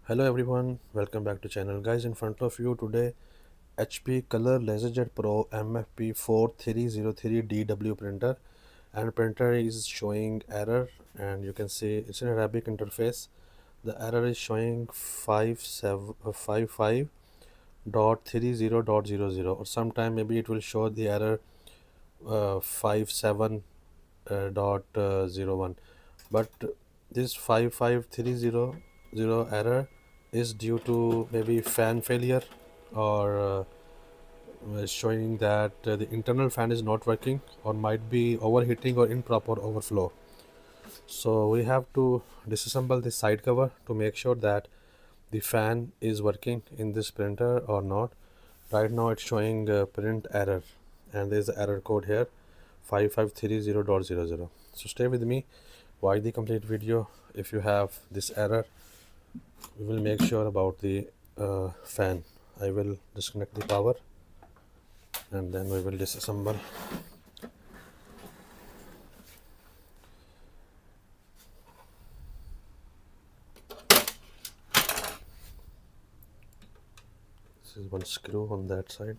Hello everyone, welcome back to channel. Guys, in front of you today HP Color LaserJet Pro MFP 4303dw printer, and printer is showing error, and you can see it's an Arabic interface. The error is showing 55.30.00, or sometime maybe it will show the error 57.01, but this 55300 error is due to maybe fan failure, or showing that the internal fan is not working, or might be overheating or improper overflow. So we have to disassemble the side cover to make sure that the fan is working in this printer or not. Right now it's showing print error, and there's the error code here 5530.00. So stay with me, watch the complete video. If you have this error, we will make sure about the fan. I will disconnect the power and then we will disassemble. This is one screw on that side.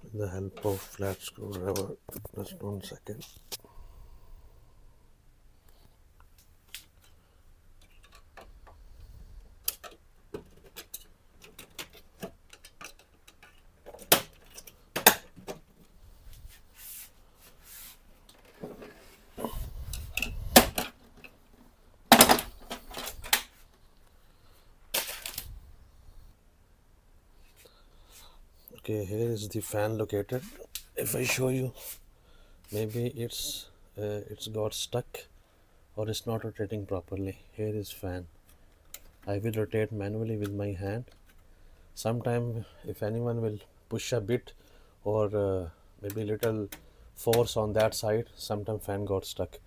With the help of flat screwdriver, just 1 second. Okay, here is the fan located. If I show you, maybe it's got stuck or it's not rotating properly. Here is fan. I will rotate manually with my hand. Sometime if anyone will push a bit, or maybe little force on that side, sometime fan got stuck.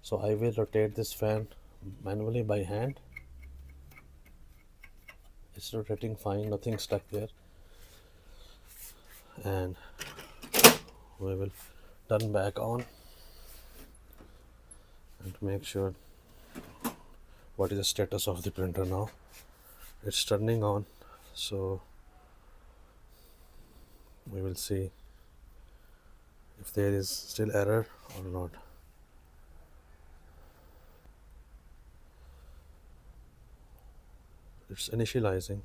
So I will rotate this fan manually by hand. It's rotating fine, nothing stuck there, and we will turn back on and make sure what is the status of the printer now. It's turning on, so we will see if there is still error or not. It's initializing.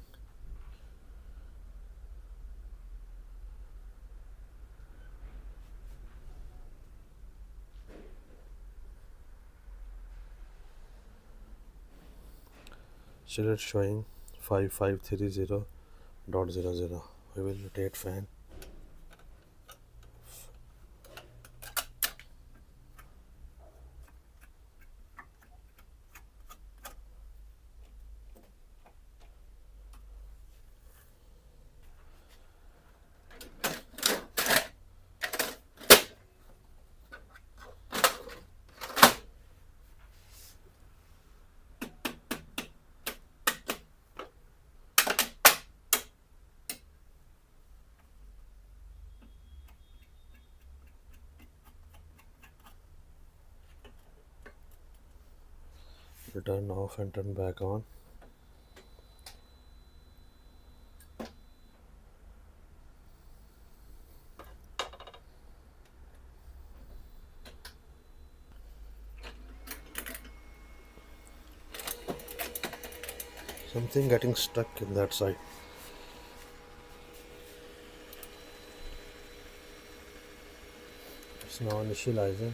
Still it's showing 5530.00. We will rotate fan. We turn off and turn back on. Something getting stuck in that side. It's now initializing.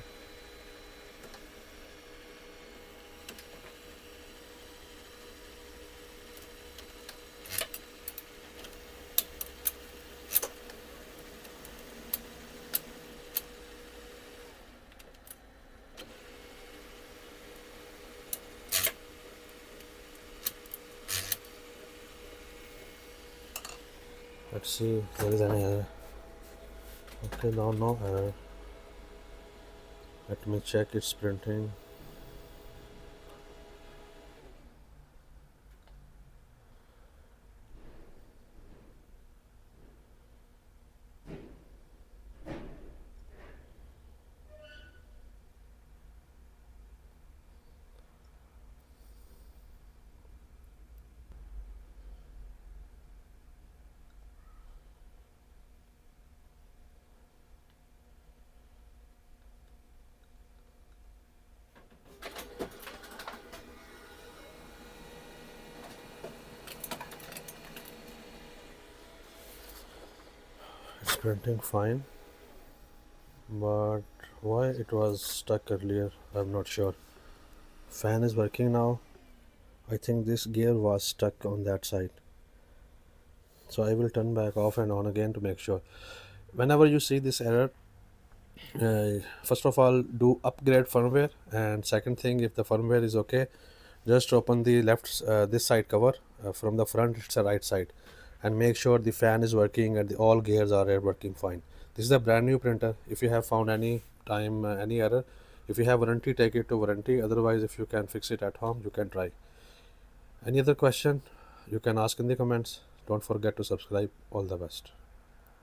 Let's see if there is any error. Okay, now no error. Let me check its printing. It's printing fine, but why it was stuck earlier, I'm not sure. Fan is working now. I think this gear was stuck on that side. So I will turn back off and on again to make sure. Whenever you see this error, first of all, do upgrade firmware, and second thing, if the firmware is okay, just open the left this side cover. From the front it's the right side, and make sure the fan is working and all gears are working fine. This is a brand new printer. If you have found any time any error, if you have warranty, take it to warranty. Otherwise, if you can fix it at home, you can try. Any other question, you can ask in the comments. Don't forget to subscribe. All the best.